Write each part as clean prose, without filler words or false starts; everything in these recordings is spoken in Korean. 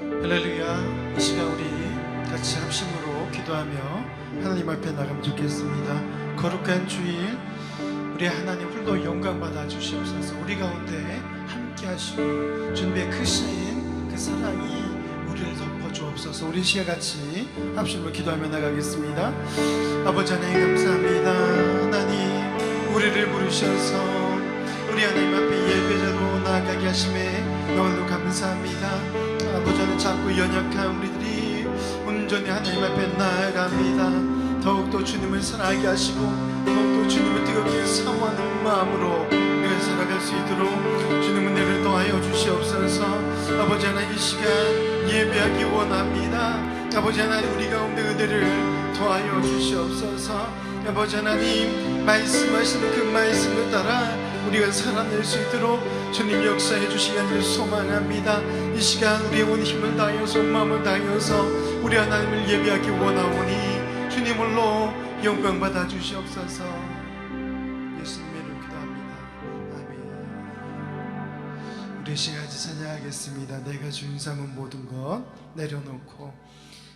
할렐루야. 이 시간 우리 같이 합심으로 기도하며 하나님 앞에 나가면 좋겠습니다. 거룩한 주일 우리 하나님 홀로 영광 받아 주시옵소서. 우리 가운데 함께 하시고 주님의 크신 그 사랑이 우리를 덮어 주옵소서. 우리 시간 같이 합심으로 기도하며 나가겠습니다. 아버지 하나님 감사합니다. 하나님 우리를 부르셔서 우리 하나님 앞에 예배자로 나아가게 하심에 너무도 감사합니다. 아버지 하나님 작고 연약한 우리들이 온전히 하나님 앞에 나아갑니다. 더욱더 주님을 사랑하게 하시고 더욱더 주님을 뜨겁게 사모하는 마음으로 우리가 살아갈 수 있도록 주님 은혜를 더하여 주시옵소서. 아버지 하나님 이 시간 예배하기 원합니다. 아버지 하나님 우리 가운데 은혜를 더하여 주시옵소서. 아버지 하나님 말씀하시는 그 말씀을 따라 우리가 살아낼 수 있도록 주님 역사해 주시기를 소망합니다. 이 시간 우리의 온 힘을 다하여서 마음을 다하여서 우리 하나님을 예배하기 원하오니 주님 홀로 영광 받아 주시옵소서. 예수님의 이름으로 기도합니다. 아멘. 우리 시간 같이 찬양하겠습니다. 내가 주인 삼은 모든 것 내려놓고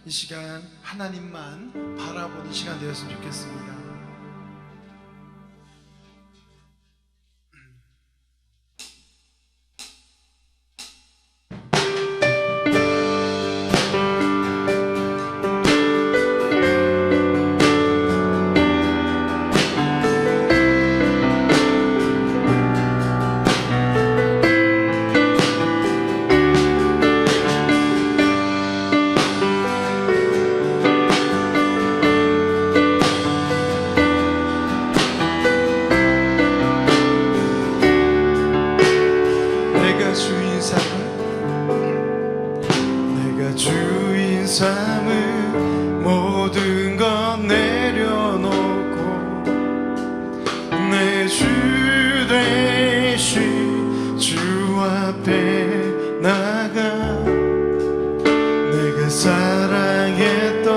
이 시간 하나님만 바라보는 시간 되었으면 좋겠습니다. 모든 것 내려놓고 내 주 되신 주 앞에 나가 내가 사랑했던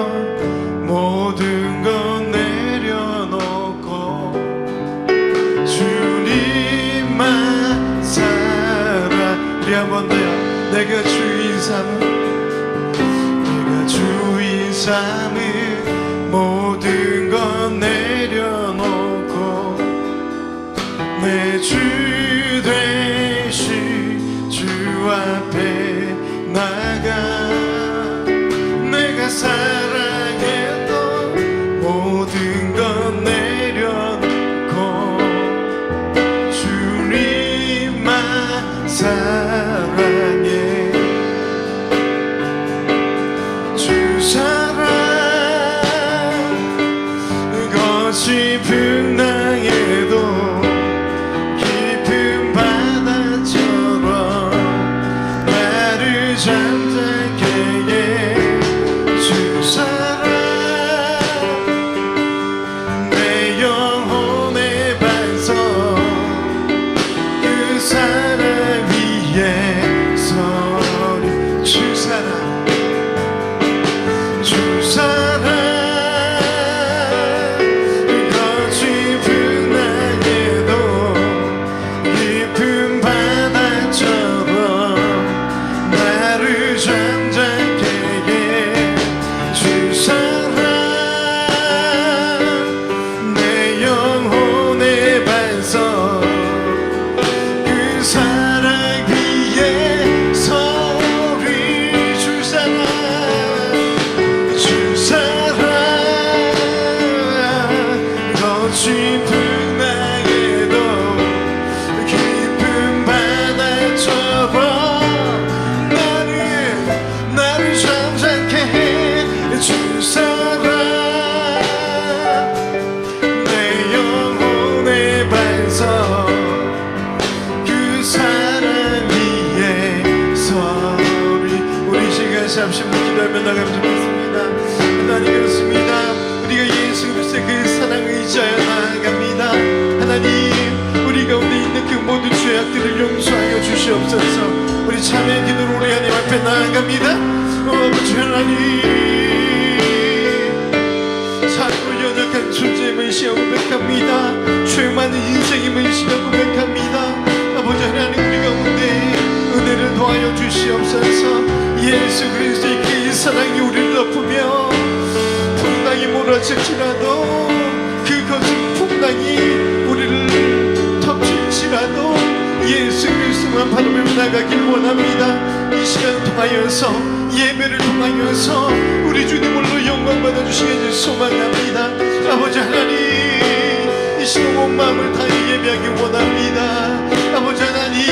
모든 것 내려놓고 주님만 살아. 우리 한 번 더요. 내가 주인 삼은 삶은 모든 것 내려놓고 내 주 되신 주 앞에 나가 내가 사랑했던 모든 것 내려놓고 주님만 사랑해. 깊은 땅에도 깊은 바다처럼 나를 잠잠케 해 주 사랑 내 영혼의 반석 그 사랑 위에 서리 주 사랑 주 사랑 잠시 기도하며 나가면 좋겠습니다. 하나님 그렇습니다. 우리가 예수 그리스도의 그 사랑을 의지하여 나아갑니다. 하나님 우리 가운데 있는 그 모든 죄악들을 용서하여 주시옵소서. 우리 참회의 기도로 우리 하나님 앞에 나아갑니다. 아버지 하나님 작고 연약한 존재임을 시간 고백합니다. 죄 많은 인생임을 시간 고백합니다. 아버지 하나님 우리 가운데 은혜를 도와여 주시옵소서. 예수 그리스도의 그 사랑이 우리를 덮으며 풍랑이 몰아칠지라도 그 거친 풍랑이 우리를 덮칠지라도 예수 그리스도만 바라보며 나가길 원합니다. 이 시간 통하여서 예배를 통하여서 우리 주님 홀로 영광 받아주시길 소망합니다. 아버지 하나님, 이 시간 온 마음을 다해 예배하기 원합니다. 아버지 하나님,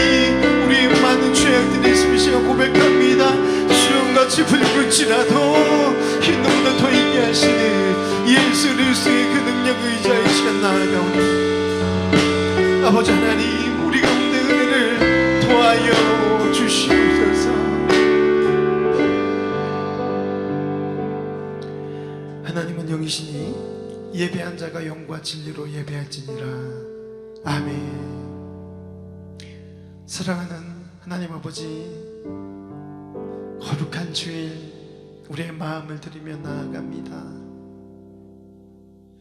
우리의 많은 죄악들이 있음을 시간 고백합니다. 수영같이 불을지라도 흰눈보다 더 있게 하시는 예수 그리스도의 그 능력 의지하여 이 시간 나아가오니 아버지 하나님, 우리 가운데 은혜를 도와여 주시옵소서. 하나님은 영이시니 예배한 자가 영과 진리로 예배할지니라. 아멘. 사랑하는 하나님 아버지, 거룩한 주일 우리의 마음을 드리며 나아갑니다.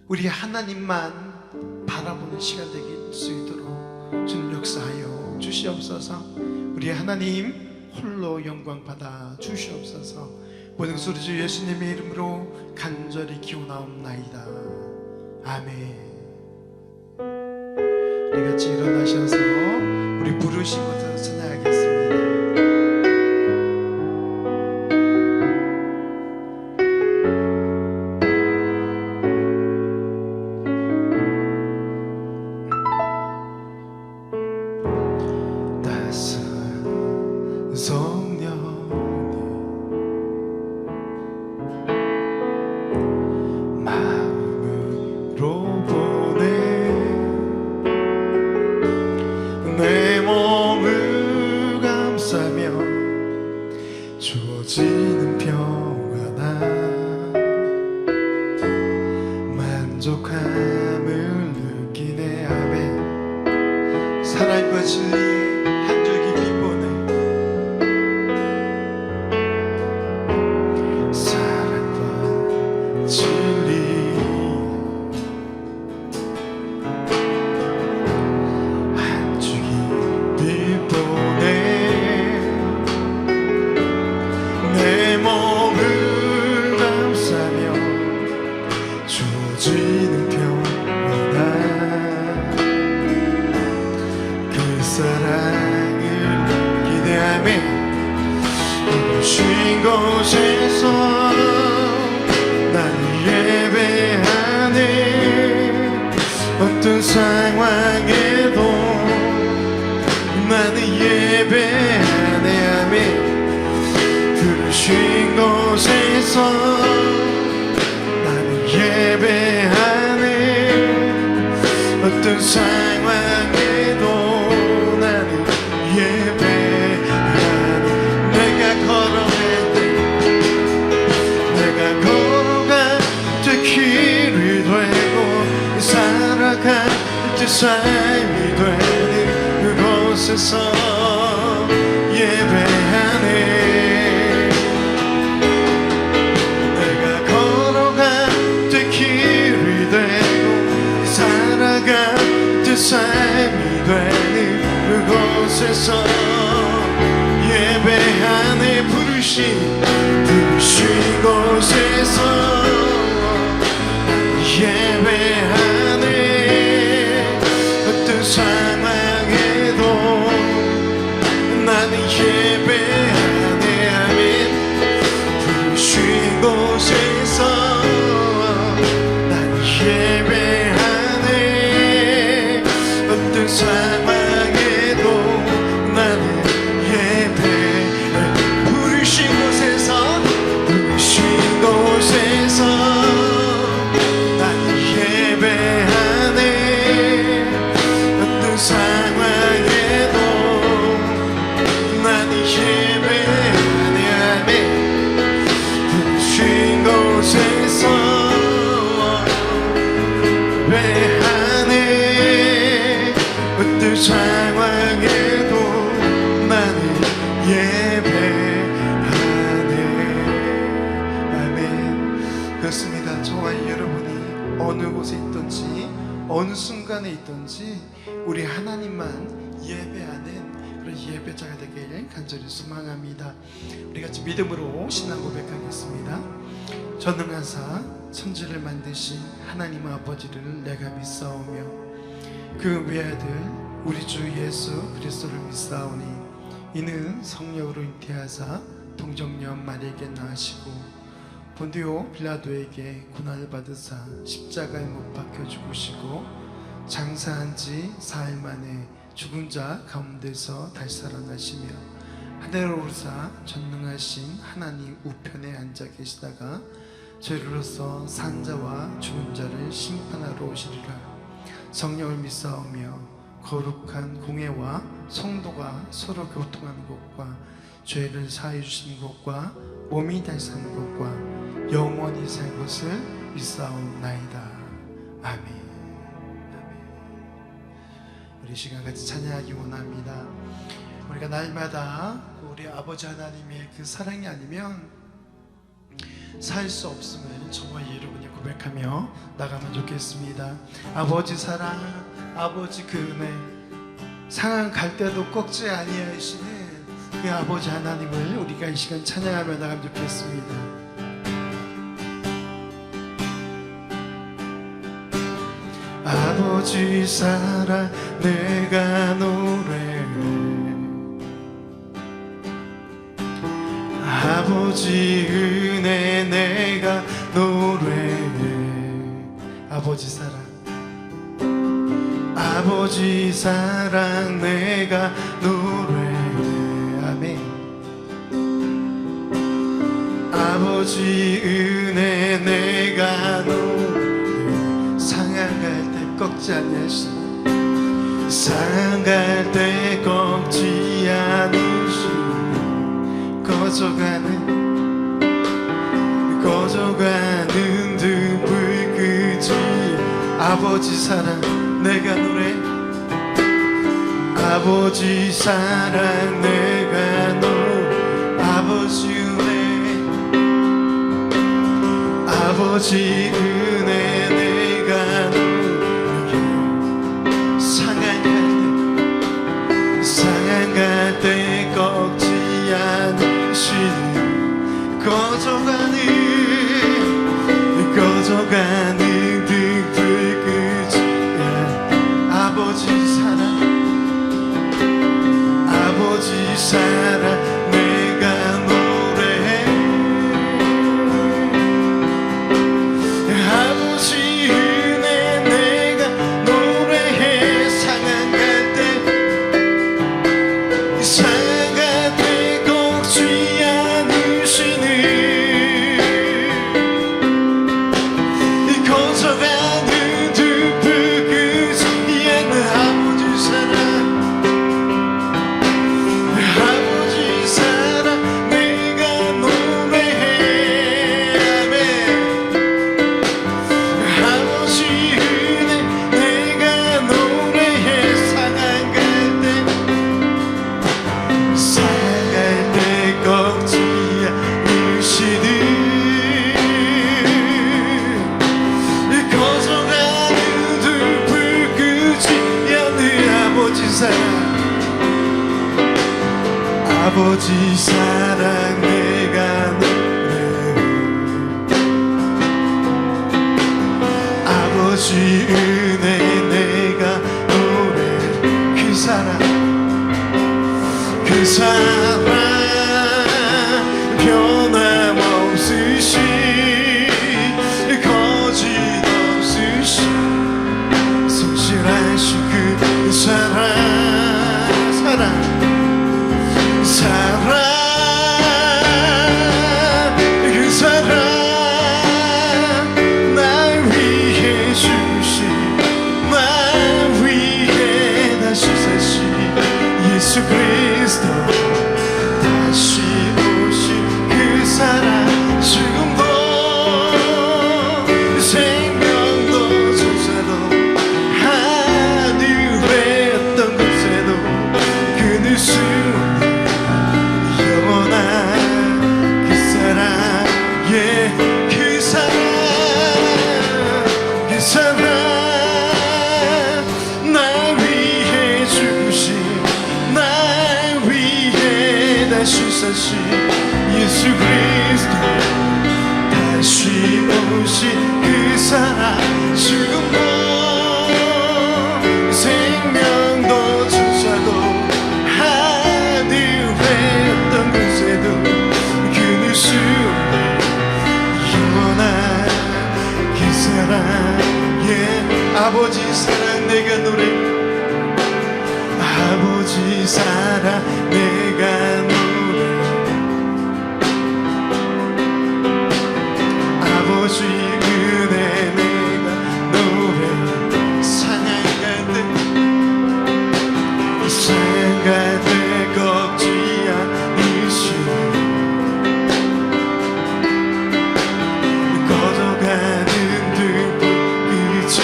우리 하나님만 바라보는 시간 되길 수 있도록 주님 역사하여 주시옵소서. 우리 하나님 홀로 영광 받아 주시옵소서. 모든 소리 주 예수님의 이름으로 간절히 기원하옵나이다. 아멘. 우리 같이 일어나셔서 우리 부르신 것을 찬양하겠습니다. 주어지는 평안함 만족함을 느끼네. 아멘. 사랑과 진리의 한 줄기 빛보네. 사랑과 진리 한 줄기 빛보네. 내 몸을 감싸며 주어지는 평안함 그 사랑을 기대하며 쉰 곳에서 나는 예배하네. 어떤 상황에도 나는 예배하네. 아멘. 쉰 곳에서 나는 예배하네. 어떤 상황에도 나는 예배하네. 내가 걸어갈 때 내가 걸어갈 때 길이 되고 살아갈 때 삶이 되는 그곳에서 예배하네. 삶이 되는 그곳에서 예배하네. 부르신 곳에서 예배하네. 어떤 상황에도 나는 예배하네. 아멘. 부르신 곳에서 나는 예배하네. 어떤 상황에도 나는 예배. 부르신 곳에서 나는 예배하네. 어떤 상황에도 나는 예배하네. 아멘. 부르신 곳에서 예배하네. 어떤 상황에도 나는 예배하네. 아멘. 그렇습니다. 저와 여러분이 어느 곳에 있든지 어느 순간에 있든지 우리 하나님만 예배하는 우리 예배자가 되길 간절히 소망합니다. 우리 같이 믿음으로 신앙 고백하겠습니다. 전능하사 천지를 만드신 하나님 아버지를 내가 믿사오며 그 외아들 우리 주 예수 그리스도를 믿사오니 이는 성령으로 잉태하사 동정녀 마리아에게 나시고 본디오 빌라도에게 고난을 받으사 십자가에 못 박혀 죽으시고 장사한 지 4일 만에 죽은 자 가운데서 다시 살아나시며 하늘로 오르사 전능하신 하나님 우편에 앉아 계시다가 저희로서 산자와 죽은 자를 심판하러 오시리라. 성령을 믿사오며 거룩한 공회와 성도가 서로 교통하는 것과 죄를 사해 주시는 것과 몸이 다시 사는 것과 영원히 살 것을 믿사옵나이다. 아멘. 우리 시간 같이 찬양하기 원합니다. 우리가 날마다 우리 아버지 하나님의 그 사랑이 아니면 살 수 없음을 저와 여러분이 고백하며 나가면 좋겠습니다. 아버지 사랑, 아버지 그 은혜, 상한 갈 때도 꺾지 아니하시는 그 아버지 하나님을 우리가 이 시간 찬양하며 나가면 좋겠습니다. 아버지 사랑 내가 노래해 아버지 은혜 내가 노래해 아버지 사랑 아버지 사랑 내가 노래해 아멘 아버지 은혜 내가 노래해 상한 갈 때 꺾지 않으시네 상한 갈 때 꺾지 않으시네 꺼져가는 등불 그지 아버지 사랑 내가 노래 아버지 사랑 내가 노래 아버지 은혜 아버지 은혜 내가 노래 상한 갈 때 꺾지 않으시는 꺼져가는 등불 그지야 아버지 사랑 내가 노래해 아버지 은혜 내가 노래해 상한 갈 때 꺾지 않으시는 꺼져가는 등불 그지야 아버지 사랑 아버지 사랑 내가 노래해 아멘 아버지 은혜 내가 노래해 상한 갈 때 꺾지 않으시는 꺼져가는 등불 그지 않는 아버지 사랑 아버지 사랑 내가 노래해 아버지 은혜 내가 노래해 그 사랑 변함없으시 거짓없으시 성실하신 그 사랑 그 사랑 날 위해 주신 날 위해 다시 사신 예수 그리스도 다시 사신 예수 그리스도 다시 오신 그 사랑 지금도 생명도 천사도 하늘의 어떤 곳에도 끊을 수 없는 영원한 그 사랑 예 아버지 사랑 내가 노래 아버지 사랑 내가 노래 아버지 은혜 내가 노래 사랑할 때 걷지 않으시네 꺼져가는 등불 끄지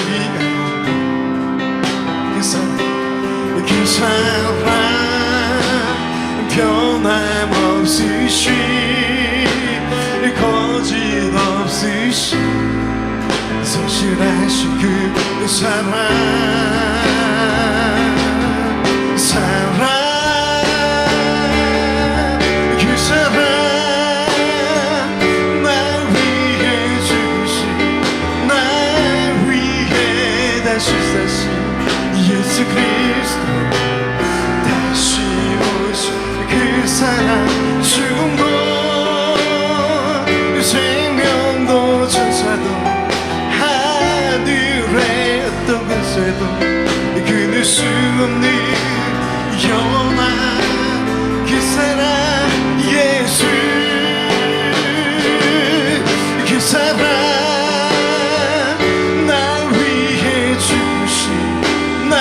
않는 그 사랑 변함없으시 거짓없으시 성실하신 그 사랑 그 사랑 날 위해 죽으신 날 위해 다시 사신 예수 그리스도 다시 오신 그 사랑 죽음도 생명도 천사도 하늘의 어떤 곳에도 끊을 수 없는 영원한 그 사랑 예수 그 사랑 날 위해 죽으신 날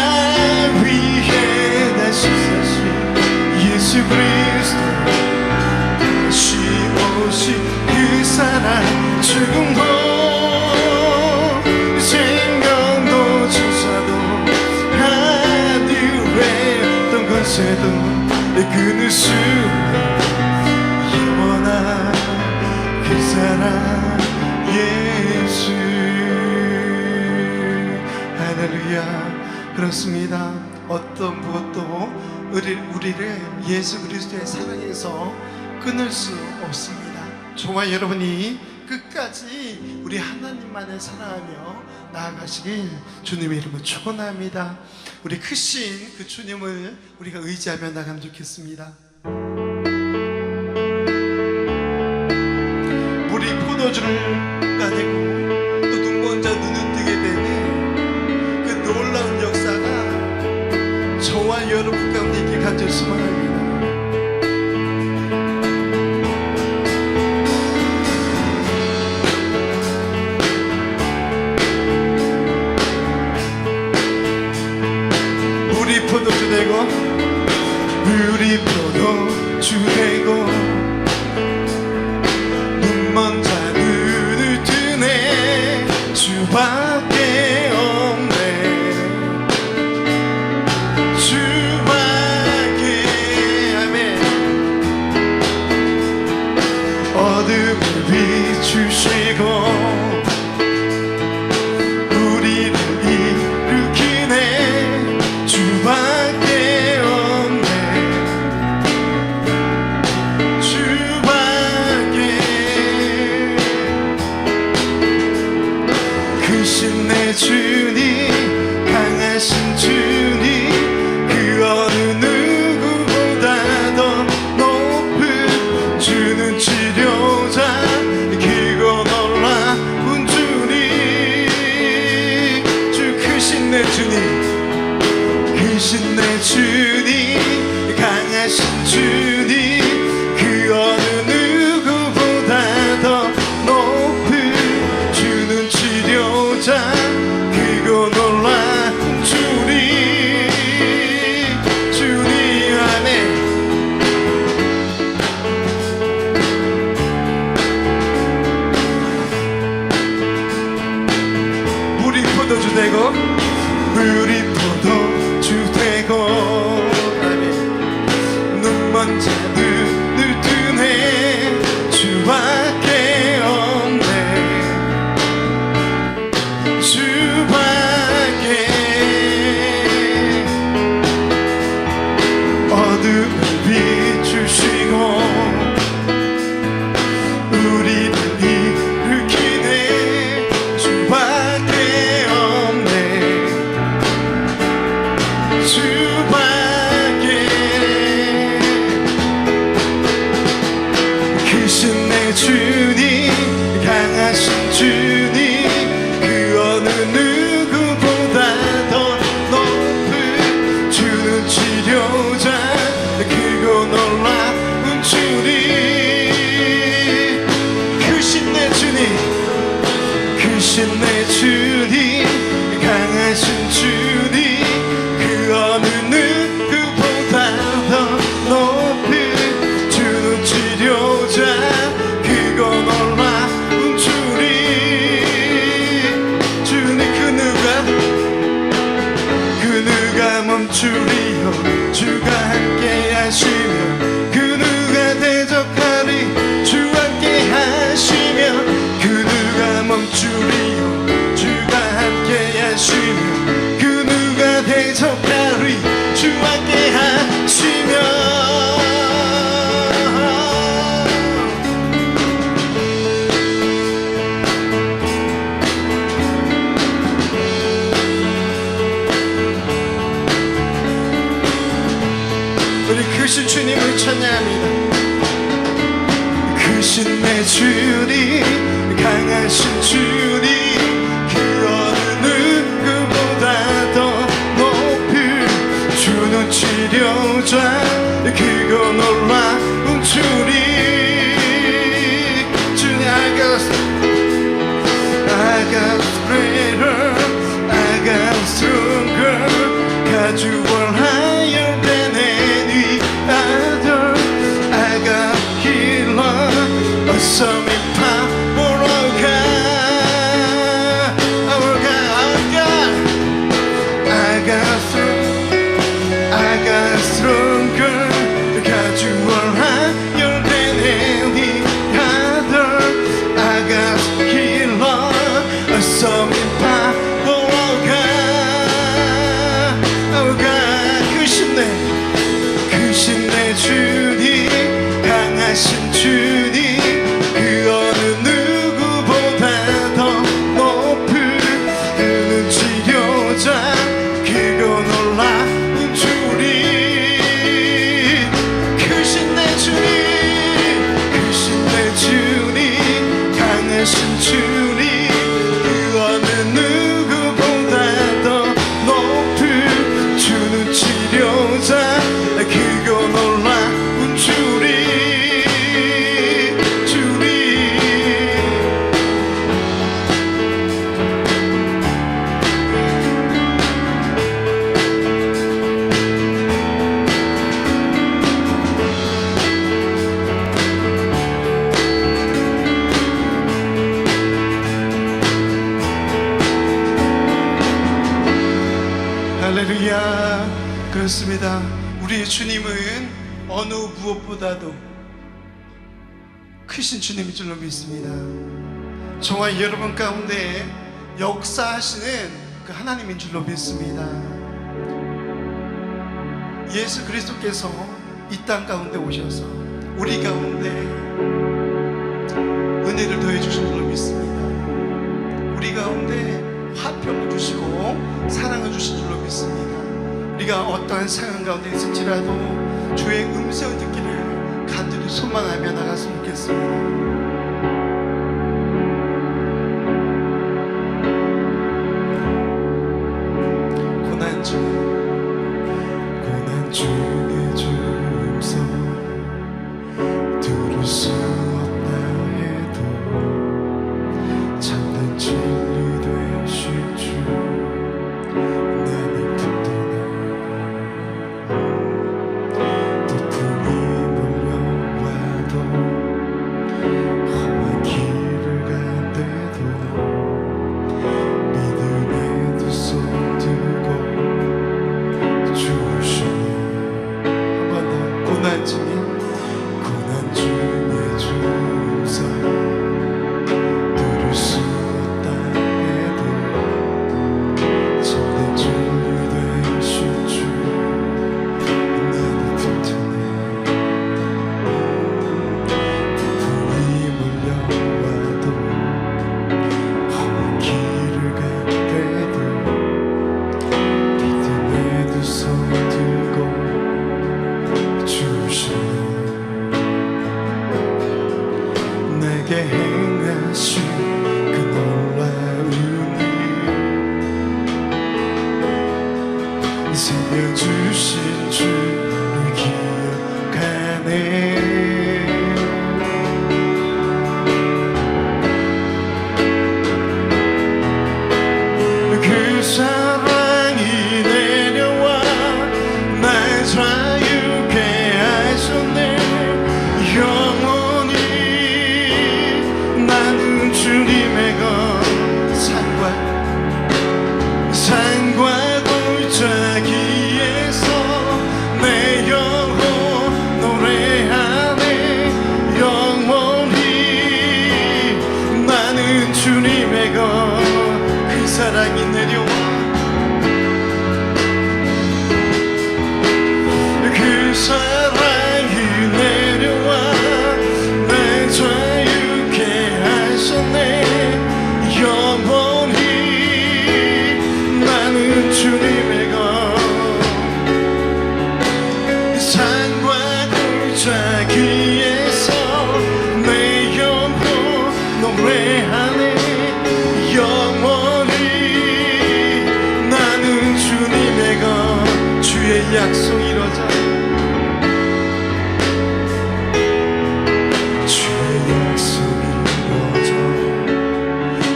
위해 다시 사신 예수 그리스도 다시 오신 그 사랑 죽음도 생명도 천사도 하늘의 어떤 곳에도 끊을 수 없는 영원한 그 사랑 예수 할렐루야 그렇습니다. 어떤 무엇도 우리를 예수 그리스도의 사랑에서 끊을 수 없습니다. 정말 여러분이 끝까지 우리 하나님만을 사랑하며 나아가시길 주님의 이름으로 축원합니다. 우리 크신 그 주님을 우리가 의지하며 나가면 좋겠습니다. 물이 포도주를 따내고 또 눈먼 자 눈을 뜨게 되는 그 놀라운 역사가 저와 여러분 가운데 있게 갇혔으면 합니다. 포도주 되고 물이 포도주 되고 눈먼 자 눈을 뜨네 주밖에 없네 주밖에 아멘 어둠을 비추시고 주밖에 없네 주님 강하신 주님 그 어느 누구보다 더 높은 주는 치료자 크고 놀라운 주님 크신 내 주님 크신 내 주님 강하신 주님 그 어느 누구보다 더 높은 주는 치료자 크고 놀라운 주님 주님 그 누가 멈추리요 주가 함께 하시며 그 누가 대적하리 주 함께 하시며 그 누가 멈추리요 주가 함께 하시며 그 누가 대적하리 주 함께 하시며 우리 크신 주님을 찬양합니다. 크신 내 주님 강하신 주님 그 어느 누구보다 더 높은 주는 치료자 크고 놀라운 주님 주님 I got greater I got stronger got you all higher than any other I got healer awesome in power of God our God I got stronger got you all higher than any other I got healer awesome in power of God our God 크신 내 주님 강하신 주님 그 어느 누구보다 더 높은 그는 치료자 크고 놀라운 주님 크신 내 주님 크신 내 주님 강하신 주님 그 어느 누구보다 더 높은 주는 치료자 크고 놀라운 주님 주님 할렐루야 그렇습니다. 우리의 주님은 어느 무엇보다도 크신 주님인 줄로 믿습니다. 저와 여러분 가운데 역사하시는 그 하나님인 줄로 믿습니다. 예수 그리스도께서 이 땅 가운데 오셔서 우리 가운데 은혜를 더해 주신 줄로 믿습니다. 우리 가운데 화평을 주시고 사랑을 주신 줄로 믿습니다. 우리가 어떠한 상황 가운데 있을지라도 주의 음성을 듣기를 간절히 소망하며 나갔으면 좋겠습니다. 고난 중에 주 음성 들을 수 없다 해도 참된 진리 되실 주 나는 든든해 폭풍이 몰려와도 험한 길을 간대도 믿음에 두 손 들고 주시네. 한 번 더 고난 중에 주 내게 행하신 그 놀라운 일 살려주신 주를 기억하네 그 사랑이 내려와 날 자유케 하셨네 영원히 나는 주님의 것 산과 골짜기에서 내 영혼 노래하네 영원히 나는 주님의 것 그 사랑이 내려와 그 사랑이 내려와 날 자유케 하셨네 영원히 나는 주님의 것 산과 골짜기에서 내 영혼 노래하네 영원히 나는 주님의 것 주의 약속 이루어져 주의 약속 이루어져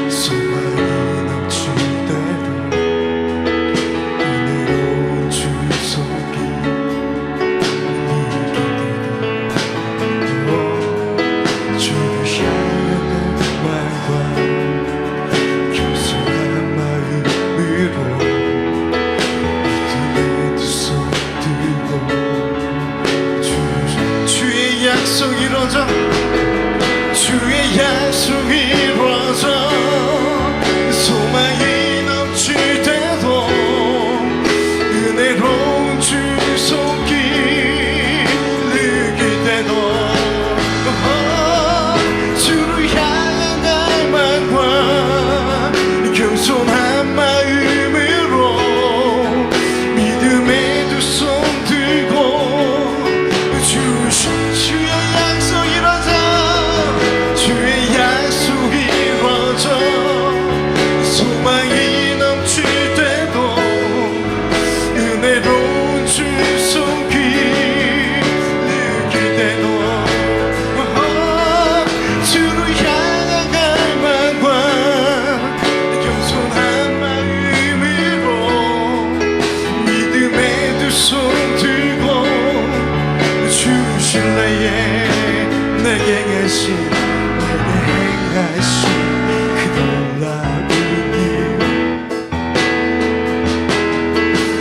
소망이 넘칠 때도 은혜로운 주 속이 느끼고 주를 향하는 말과 겸손한 마음으로 믿음의 두 손 들고 주의 약속 이루어져 주의 약속 이루어져 소망이 넘칠 때도 은혜로운 주 손길 느낄 때도 주를 향한 갈망과 겸손한 마음으로 믿음의 두 손 들고 주의 약속 이루어져 주의 약속 이루어져 소망이 넘칠 때도 은혜로운 주 손길 느낄 때도 주를 향한 갈망과 겸손한 마음으로 믿음의 두 손 들고 주실래에 내게 행하신 그 놀라운 일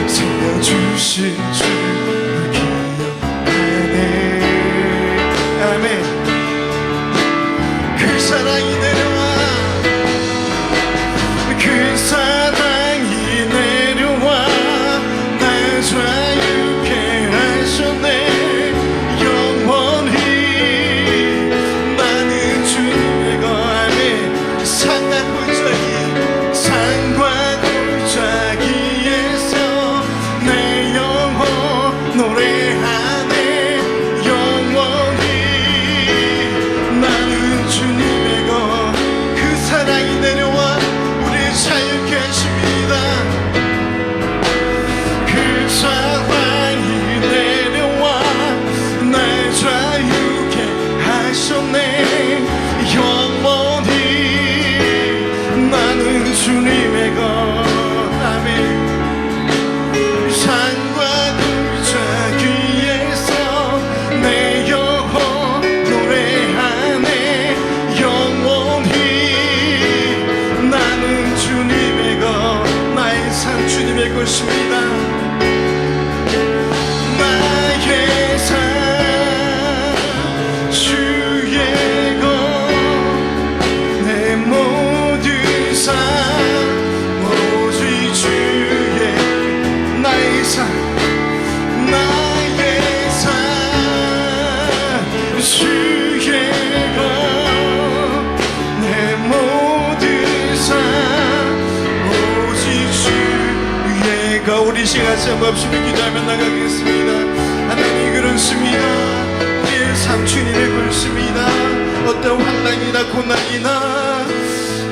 살려주신 주를 기억하네 아멘 그 사랑이 내려와 그 사랑이 내려와 날 자유케 하셨네 영원히 나는 주님의 것 아멘 산과 골짜기에서 내 영혼 노래하네 영원히 나는 주님의 것 그 사랑이 내려와 우리 자유케 하십니다 그 사랑이 내려와 날 자유케 하셨네 영원히 나는 주님의 것 아멘 산과 골짜기에서 내 영혼 노래하네 영원히 나는 주님의 것 나의 삶 주님의 것입니다 나의 삶 주의 것 내 모든 삶 오직 주의 나의 삶 주의 것 내 모든 삶 오직 주의 것 우리 시간 한번 없으면 기도하며 나가겠습니다 하나님 그렇습니다 우리의 삶 주님의 것입니다 어떤 환난이나 고난이나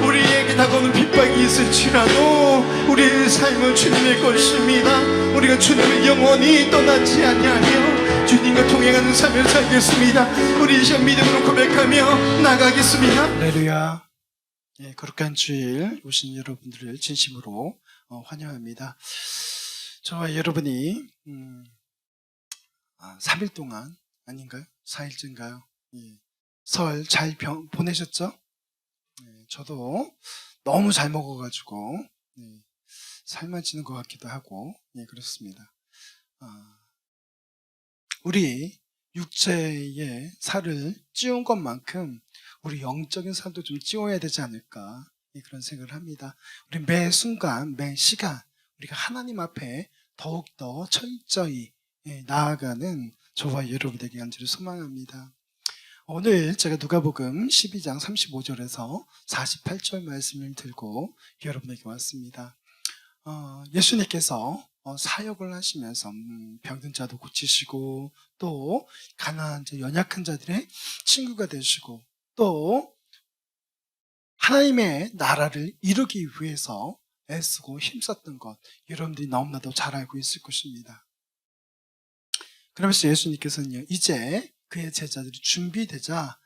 우리에게 다가오는 핍박이 있을지라도 우리의 삶은 주님의 것입니다. 우리가 주님을 영원히 떠나지 아니하며 주님과 동행하는 삶을 살겠습니다. 우리 이 시간 믿음으로 고백하며 나가겠습니다. 할렐루야. 예, 거룩한 주일 오신 여러분들을 진심으로 환영합니다. 저와 여러분이 3일 동안 아닌가요? 4일째인가요? 예, 설 잘 보내셨죠? 예, 저도 너무 잘 먹어가지고 예, 살만 찌는 것 같기도 하고 예, 그렇습니다. 우리 육체의 살을 찌운 것만큼 우리 영적인 살도 좀 찌워야 되지 않을까 예, 그런 생각을 합니다. 우리 매 순간 매 시간 우리가 하나님 앞에 더욱더 철저히 예, 나아가는 저와 여러분에게 간절히 소망합니다. 오늘 제가 누가복음 12장 35절에서 48절 말씀을 들고 여러분에게 왔습니다. 예수님께서 사역을 하시면서 병든 자도 고치시고 또 가난한 자, 연약한 자들의 친구가 되시고 또 하나님의 나라를 이루기 위해서 애쓰고 힘썼던 것 여러분들이 너무나도 잘 알고 있을 것입니다. 그러면서 예수님께서는요, 이제 그의 제자들이 준비되자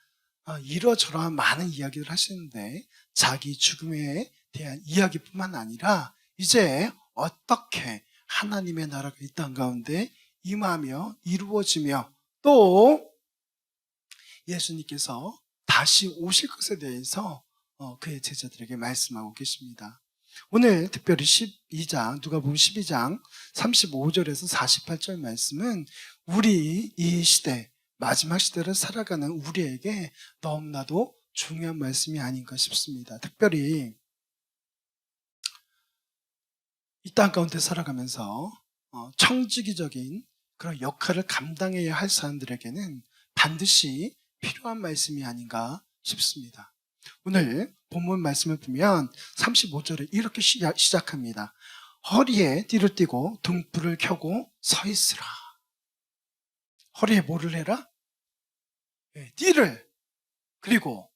이러저러한 많은 이야기를 하시는데 자기 죽음에 대한 이야기뿐만 아니라 이제 어떻게 하나님의 나라가 이 땅 가운데 임하며 이루어지며 또 예수님께서 다시 오실 것에 대해서 그의 제자들에게 말씀하고 계십니다. 오늘 특별히 12장 누가복음 12장 35절에서 48절 말씀은 우리 이 시대 마지막 시대를 살아가는 우리에게 너무나도 중요한 말씀이 아닌가 싶습니다. 특별히 이 땅 가운데 살아가면서 청지기적인 그런 역할을 감당해야 할 사람들에게는 반드시 필요한 말씀이 아닌가 싶습니다. 오늘 본문 말씀을 보면 35절에 이렇게 시작합니다. 허리에 띠를 띠고 등불을 켜고 서 있으라. 허리에 뭐를 해라? 네, 띠를 그리고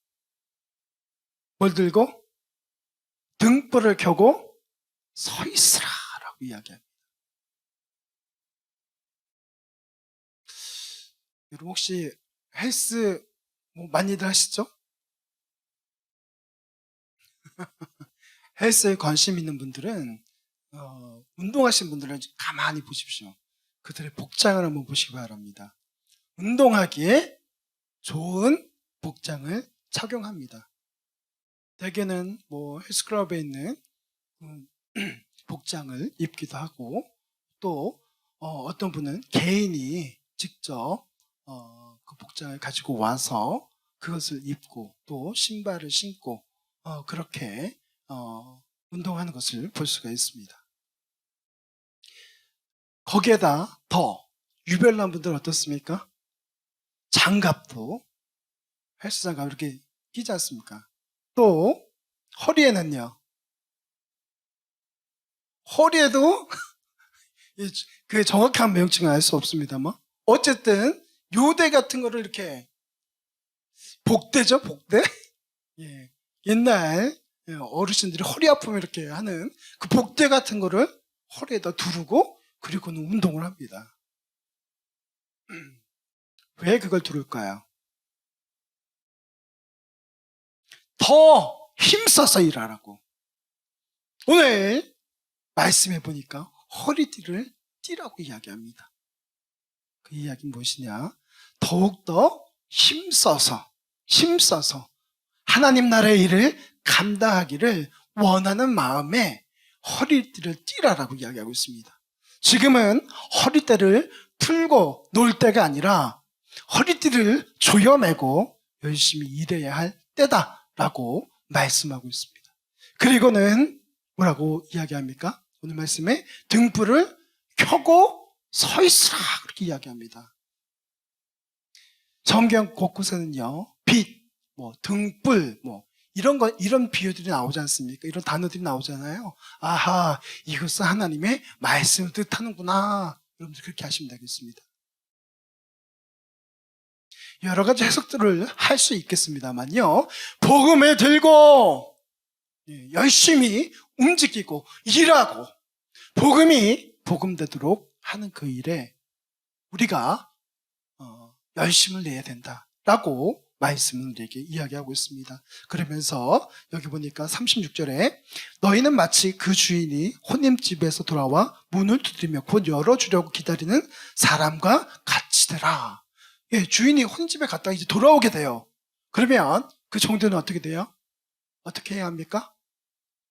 뭘 들고? 등불을 켜고 서 있으라 라고 이야기합니다. 여러분 혹시 헬스 많이들 하시죠? 헬스에 관심 있는 분들은 운동하시는 분들은 가만히 보십시오. 그들의 복장을 한번 보시기 바랍니다. 운동하기에 좋은 복장을 착용합니다. 대개는 헬스클럽에 있는 복장을 입기도 하고 또 어떤 분은 개인이 직접 그 복장을 가지고 와서 그것을 입고 또 신발을 신고 그렇게 운동하는 것을 볼 수가 있습니다. 거기에다 더 유별난 분들은 어떻습니까? 장갑도 헬스 장갑 이렇게 끼지 않습니까? 또 허리에는요. 허리에도 그 정확한 명칭은 알 수 없습니다만 어쨌든 요대 같은 거를 이렇게 복대죠, 복대? 예. 옛날 어르신들이 허리 아프면 이렇게 하는 그 복대 같은 거를 허리에다 두르고 그리고는 운동을 합니다. 왜 그걸 두를까요? 더 힘써서 일하라고. 오늘 말씀해 보니까 허리띠를 띠라고 이야기합니다. 그 이야기는 무엇이냐? 더욱더 힘써서 하나님 나라의 일을 감당하기를 원하는 마음에 허리띠를 띠라라고 이야기하고 있습니다. 지금은 허리띠를 풀고 놀 때가 아니라 허리띠를 조여매고 열심히 일해야 할 때다라고 말씀하고 있습니다. 그리고는 뭐라고 이야기합니까? 오늘 말씀에 등불을 켜고 서 있으라 그렇게 이야기합니다. 성경 곳곳에는요, 빛, 등불, 이런 비유들이 나오지 않습니까? 이런 단어들이 나오잖아요. 아하, 이것은 하나님의 말씀을 뜻하는구나. 여러분들 그렇게 하시면 되겠습니다. 여러 가지 해석들을 할 수 있겠습니다만요. 복음을 들고 열심히 움직이고 일하고 복음이 복음되도록 하는 그 일에 우리가 열심을 내야 된다라고 말씀을 우리에게 이야기하고 있습니다. 그러면서 여기 보니까 36절에 너희는 마치 그 주인이 혼인집에서 돌아와 문을 두드리며 곧 열어주려고 기다리는 사람과 같이 되라. 주인이 혼인집에 갔다가 이제 돌아오게 돼요. 그러면 그 종들은 어떻게 돼요? 어떻게 해야 합니까?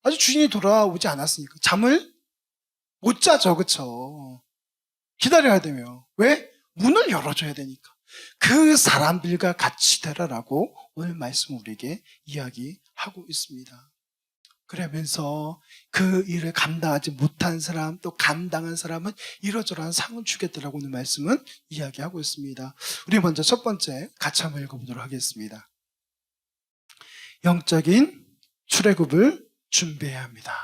아직 주인이 돌아오지 않았으니까 잠을 못 자죠. 그렇죠? 기다려야 되며. 왜? 문을 열어줘야 되니까. 그 사람들과 같이 되라라고 오늘 말씀 우리에게 이야기하고 있습니다. 그러면서 그 일을 감당하지 못한 사람, 또 감당한 사람은 이러저러한 상을 주겠다라고 오늘 말씀은 이야기하고 있습니다. 우리 먼저 첫 번째 같이 한번 읽어보도록 하겠습니다. 영적인 출애굽을 준비해야 합니다.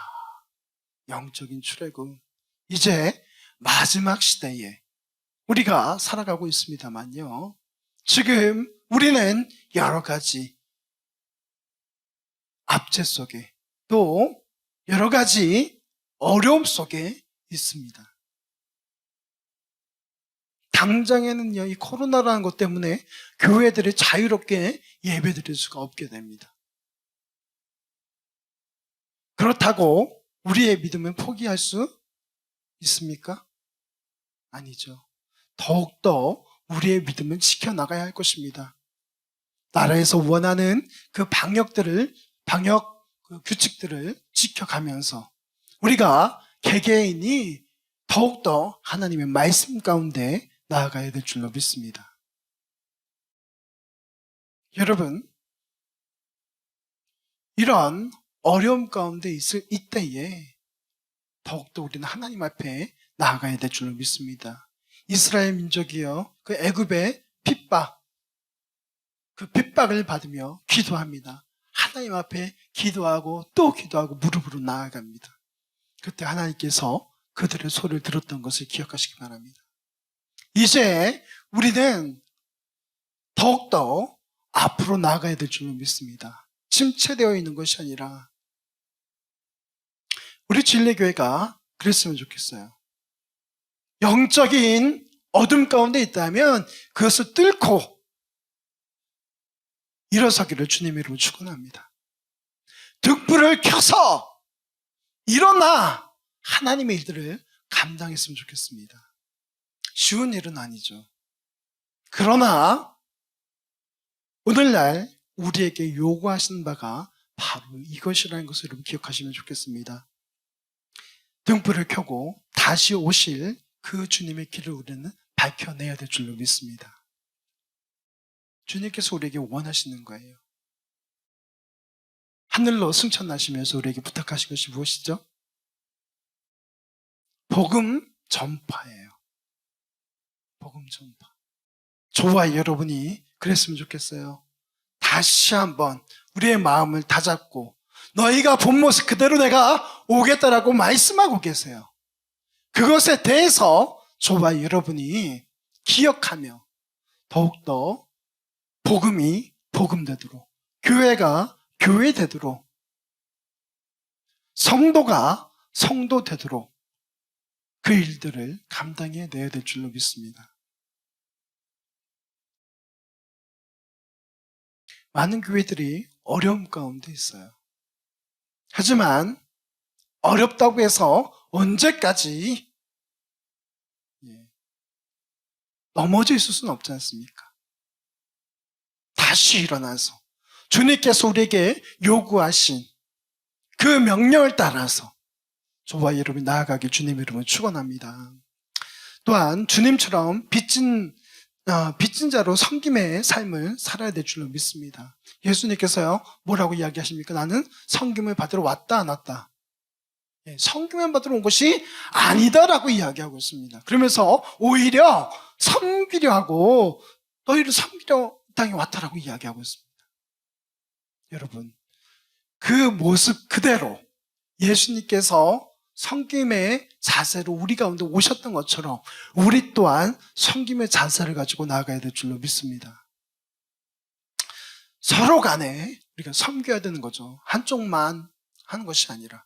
영적인 출애굽. 이제 마지막 시대에 우리가 살아가고 있습니다만요. 지금 우리는 여러 가지 압제 속에 또 여러 가지 어려움 속에 있습니다. 당장에는요, 이 코로나라는 것 때문에 교회들이 자유롭게 예배드릴 수가 없게 됩니다. 그렇다고 우리의 믿음은 포기할 수 있습니까? 아니죠. 더욱더 우리의 믿음을 지켜나가야 할 것입니다. 나라에서 원하는 그 방역 규칙들을 지켜가면서 우리가 개개인이 더욱더 하나님의 말씀 가운데 나아가야 될 줄로 믿습니다. 여러분, 이런 어려움 가운데 있을 이때에 더욱더 우리는 하나님 앞에 나아가야 될 줄로 믿습니다. 이스라엘 민족이요, 그 애굽의 핍박, 그 핍박을 받으며 기도합니다. 하나님 앞에 기도하고 또 기도하고 무릎으로 나아갑니다. 그때 하나님께서 그들의 소리를 들었던 것을 기억하시기 바랍니다. 이제 우리는 더욱더 앞으로 나아가야 될 줄로 믿습니다. 침체되어 있는 것이 아니라 우리 진리교회가 그랬으면 좋겠어요. 영적인 어둠 가운데 있다면 그것을 뚫고 일어서기를 주님의 이름으로 축원합니다. 등불을 켜서 일어나 하나님의 일들을 감당했으면 좋겠습니다. 쉬운 일은 아니죠. 그러나 오늘날 우리에게 요구하시는 바가 바로 이것이라는 것을 여러분 기억하시면 좋겠습니다. 등불을 켜고 다시 오실 그 주님의 길을 우리는 밝혀내야 될 줄로 믿습니다. 주님께서 우리에게 원하시는 거예요. 하늘로 승천하시면서 우리에게 부탁하신 것이 무엇이죠? 복음 전파예요. 복음 전파. 저와 여러분이 그랬으면 좋겠어요. 다시 한번 우리의 마음을 다잡고 너희가 본 모습 그대로 내가 오겠다라고 말씀하고 계세요. 그것에 대해서 저와 여러분이 기억하며 더욱더 복음이 복음되도록, 교회가 교회되도록, 성도가 성도되도록 그 일들을 감당해내야 될 줄로 믿습니다. 많은 교회들이 어려움 가운데 있어요. 하지만 어렵다고 해서 언제까지 넘어져 있을 수는 없지 않습니까? 다시 일어나서 주님께서 우리에게 요구하신 그 명령을 따라서 저와 여러분이 나아가길 주님의 이름으로 축원합니다. 또한 주님처럼 빚진 자로 섬김의 삶을 살아야 될 줄로 믿습니다. 예수님께서요 뭐라고 이야기하십니까? 나는 섬김을 받으러 왔다 안 왔다? 섬김을 받으러 온 것이 아니다라고 이야기하고 있습니다. 그러면서 오히려 섬기려 하고 너희를 섬기려 땅에 왔다라고 이야기하고 있습니다. 여러분, 그 모습 그대로 예수님께서 섬김의 자세로 우리 가운데 오셨던 것처럼 우리 또한 섬김의 자세를 가지고 나아가야 될 줄로 믿습니다. 서로 간에 우리가 섬겨야 되는 거죠. 한쪽만 하는 것이 아니라.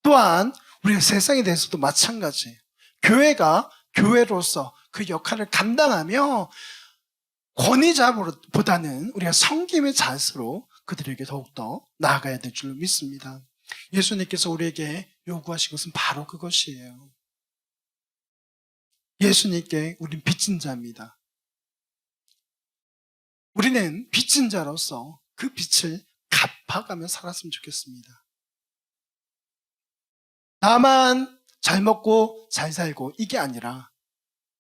또한 우리가 세상에 대해서도 마찬가지예요. 교회가 교회로서 그 역할을 감당하며 권위자보다는 우리가 섬김의 자세로 그들에게 더욱더 나아가야 될 줄로 믿습니다. 예수님께서 우리에게 요구하신 것은 바로 그것이에요. 예수님께 우린 빚진 자입니다. 우리는 빚진 자로서 그 빚을 갚아가며 살았으면 좋겠습니다. 나만 잘 먹고 잘 살고 이게 아니라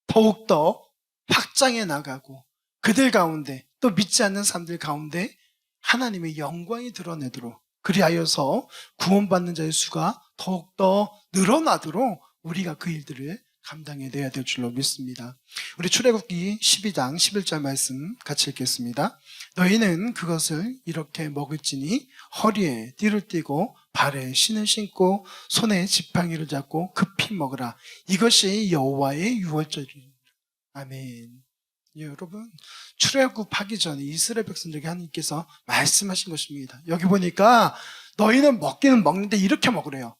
더욱더 확장해 나가고 그들 가운데 또 믿지 않는 사람들 가운데 하나님의 영광이 드러내도록 그리하여서 구원받는 자의 수가 더욱더 늘어나도록 우리가 그 일들을 감당해내야 될 줄로 믿습니다. 우리 출애굽기 12장 11절 말씀 같이 읽겠습니다. 너희는 그것을 이렇게 먹을지니 허리에 띠를 띠고 발에 신을 신고 손에 지팡이를 잡고 급히 먹으라. 이것이 여호와의 유월절이라. 아멘. 예, 여러분 출애굽하기 전에 이스라엘 백성들에게 하나님께서 말씀하신 것입니다. 여기 보니까 너희는 먹기는 먹는데 이렇게 먹으래요.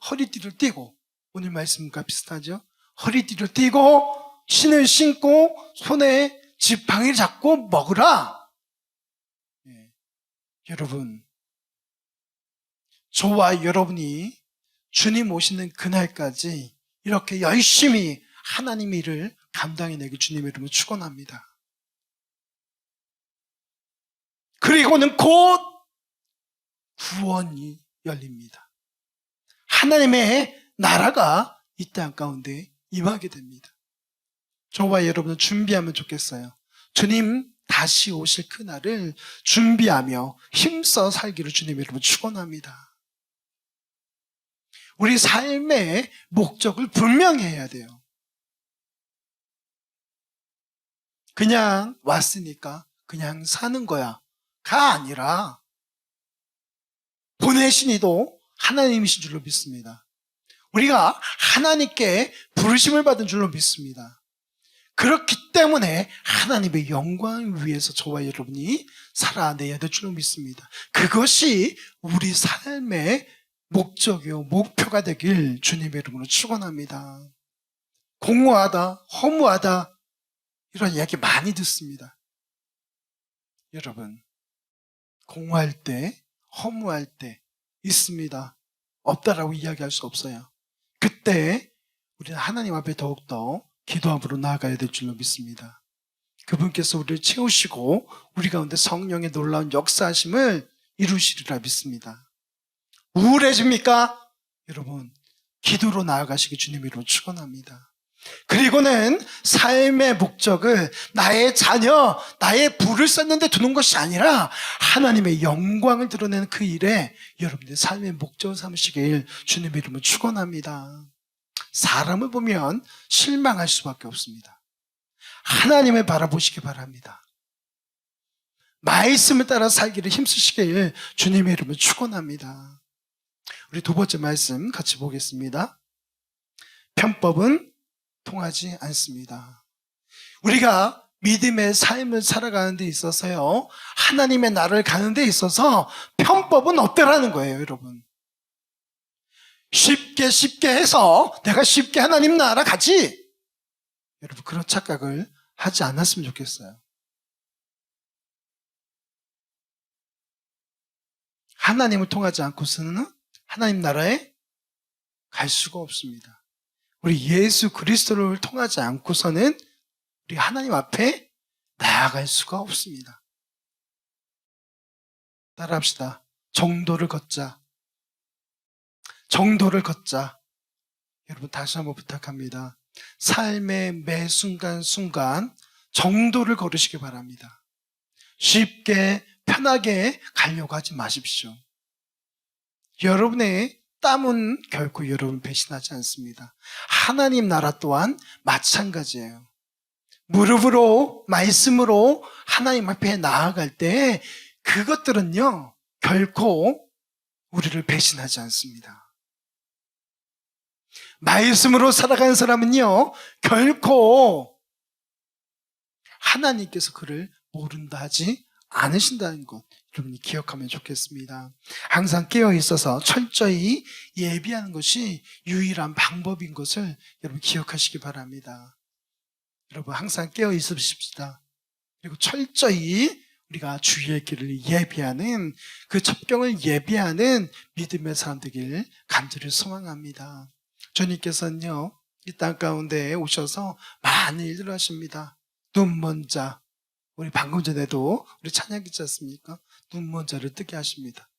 허리띠를 띠고, 오늘 말씀과 비슷하죠? 허리띠를 띠고 신을 신고 손에 지팡이를 잡고 먹으라. 예, 여러분 저와 여러분이 주님 오시는 그날까지 이렇게 열심히 하나님의 일을 감당해내길 주님의 이름으로 축원합니다. 그리고는 곧 구원이 열립니다. 하나님의 나라가 이 땅 가운데 임하게 됩니다. 저와 여러분은 준비하면 좋겠어요. 주님 다시 오실 그날을 준비하며 힘써 살기를 주님의 이름으로 축원합니다. 우리 삶의 목적을 분명히 해야 돼요. 그냥 왔으니까 그냥 사는 거야 가 아니라 보내신 이도 하나님이신 줄로 믿습니다. 우리가 하나님께 부르심을 받은 줄로 믿습니다. 그렇기 때문에 하나님의 영광을 위해서 저와 여러분이 살아내야 될 줄로 믿습니다. 그것이 우리 삶의 목적이요 목표가 되길 주님의 이름으로 축원합니다. 공허하다, 허무하다 이런 이야기 많이 듣습니다. 여러분 공허할 때, 허무할 때 있습니다. 없다라고 이야기할 수 없어요. 그때 우리는 하나님 앞에 더욱더 기도함으로 나아가야 될 줄로 믿습니다. 그분께서 우리를 채우시고 우리 가운데 성령의 놀라운 역사하심을 이루시리라 믿습니다. 우울해집니까? 여러분 기도로 나아가시기 주님 이름으로 축원합니다. 그리고는 삶의 목적을 나의 자녀, 나의 부를 쌓는 데 두는 것이 아니라 하나님의 영광을 드러내는 그 일에 여러분들의 삶의 목적을 삼으시길 주님의 이름으로 축원합니다. 사람을 보면 실망할 수밖에 없습니다. 하나님을 바라보시기 바랍니다. 말씀을 따라 살기를 힘쓰시길 주님의 이름으로 축원합니다. 우리 두 번째 말씀 같이 보겠습니다. 편법은 통하지 않습니다. 우리가 믿음의 삶을 살아가는 데 있어서요, 하나님의 나라를 가는 데 있어서 편법은 없다라는 거예요, 여러분. 쉽게 해서 내가 쉽게 하나님 나라 가지. 여러분 그런 착각을 하지 않았으면 좋겠어요. 하나님을 통하지 않고서는 하나님 나라에 갈 수가 없습니다. 우리 예수 그리스도를 통하지 않고서는 우리 하나님 앞에 나아갈 수가 없습니다. 따라합시다. 정도를 걷자. 정도를 걷자. 여러분 다시 한번 부탁합니다. 삶의 매 순간순간 정도를 걸으시기 바랍니다. 쉽게 편하게 가려고 하지 마십시오. 여러분의 땀은 결코 여러분 배신하지 않습니다. 하나님 나라 또한 마찬가지예요. 무릎으로 말씀으로 하나님 앞에 나아갈 때 그것들은요 결코 우리를 배신하지 않습니다. 말씀으로 살아가는 사람은요 결코 하나님께서 그를 모른다 하지 않으신다는 것 여러분이 기억하면 좋겠습니다. 항상 깨어 있어서 철저히 예비하는 것이 유일한 방법인 것을 여러분 기억하시기 바랍니다. 여러분 항상 깨어 있으십시다. 그리고 철저히 우리가 주의 길을 예비하는 그 첩경을 예비하는 믿음의 사람 되길 간절히 소망합니다. 주님께서는요 이 땅 가운데 오셔서 많은 일들을 하십니다. 눈먼 자, 우리 방금 전에도 우리 찬양했지 않습니까? 눈먼 자를 뜨게 하십니다.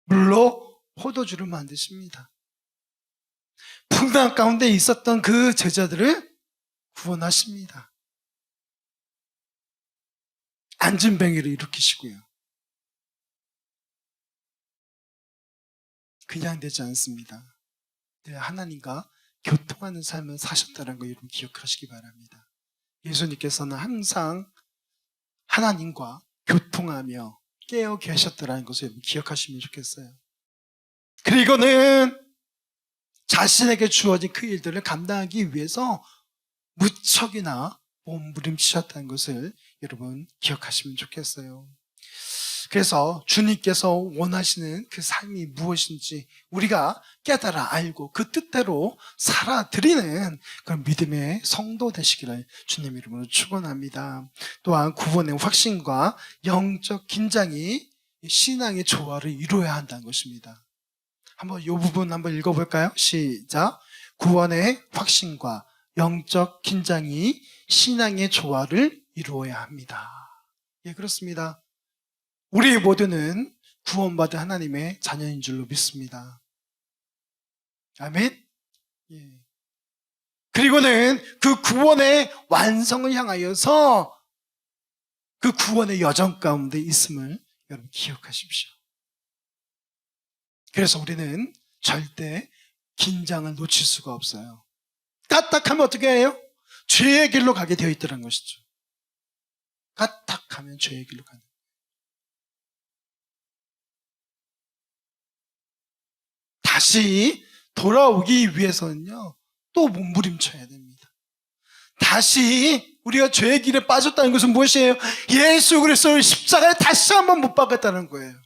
물로 포도주를 만드십니다. 풍랑 가운데 있었던 그 제자들을 구원하십니다. 안진뱅이를 일으키시고요. 그냥 되지 않습니다. 하나님과 교통하는 삶을 사셨다는 거 여러분 기억하시기 바랍니다. 예수님께서는 항상 하나님과 교통하며 깨어 계셨다는 것을 여러분 기억하시면 좋겠어요. 그리고는 자신에게 주어진 그 일들을 감당하기 위해서 무척이나 몸부림치셨다는 것을 여러분 기억하시면 좋겠어요. 그래서 주님께서 원하시는 그 삶이 무엇인지 우리가 깨달아 알고 그 뜻대로 살아드리는 그런 믿음의 성도 되시기를 주님 이름으로 축원합니다. 또한 구원의 확신과 영적 긴장이 신앙의 조화를 이루어야 한다는 것입니다. 한번 이 부분 한번 읽어볼까요? 시작. 구원의 확신과 영적 긴장이 신앙의 조화를 이루어야 합니다. 예, 그렇습니다. 우리 모두는 구원받은 하나님의 자녀인 줄로 믿습니다. 아멘. 예. 그리고는 그 구원의 완성을 향하여서 그 구원의 여정 가운데 있음을 여러분 기억하십시오. 그래서 우리는 절대 긴장을 놓칠 수가 없어요. 까딱하면 어떻게 해요? 죄의 길로 가게 되어 있다는 것이죠. 까딱하면 죄의 길로 가는 거예요. 다시 돌아오기 위해서는요 또 몸부림쳐야 됩니다. 다시 우리가 죄의 길에 빠졌다는 것은 무엇이에요? 예수 그리스도를 십자가에 다시 한번 못 박았다는 거예요.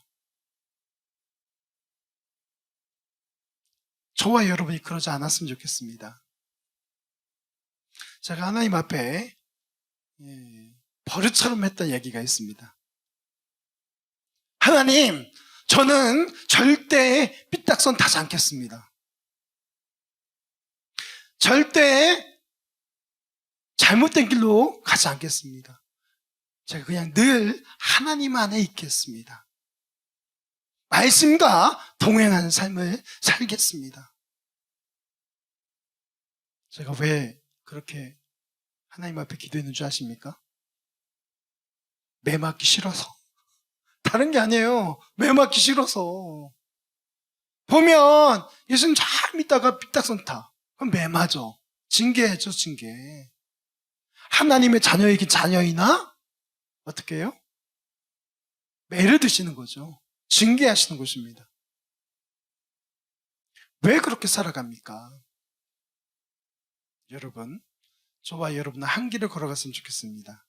저와 여러분이 그러지 않았으면 좋겠습니다. 제가 하나님 앞에 버릇처럼 했던 얘기가 있습니다. 하나님, 저는 절대 삐딱선 타지 않겠습니다. 절대 잘못된 길로 가지 않겠습니다. 제가 그냥 늘 하나님 안에 있겠습니다. 말씀과 동행하는 삶을 살겠습니다. 제가 왜 그렇게 하나님 앞에 기도했는 줄 아십니까? 매 맞기 싫어서. 다른 게 아니에요. 매 맞기 싫어서. 보면 예수님 잘 믿다가 삐딱선 타. 그럼 매 맞아. 징계해줘, 징계. 하나님의 자녀이긴 자녀이나 어떻게 해요? 매를 드시는 거죠. 징계하시는 것입니다. 왜 그렇게 살아갑니까? 여러분, 저와 여러분은 한 길을 걸어갔으면 좋겠습니다.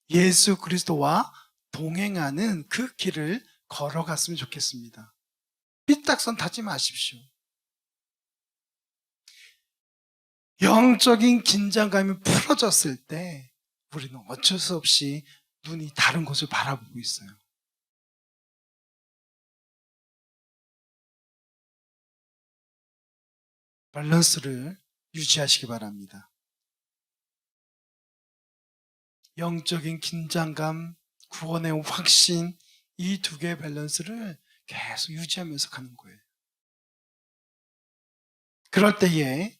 예수 그리스도와 동행하는 그 길을 걸어갔으면 좋겠습니다. 삐딱선 타지 마십시오. 영적인 긴장감이 풀어졌을 때 우리는 어쩔 수 없이 눈이 다른 곳을 바라보고 있어요. 밸런스를 유지하시기 바랍니다. 영적인 긴장감, 구원의 확신, 이 두 개의 밸런스를 계속 유지하면서 가는 거예요. 그럴 때에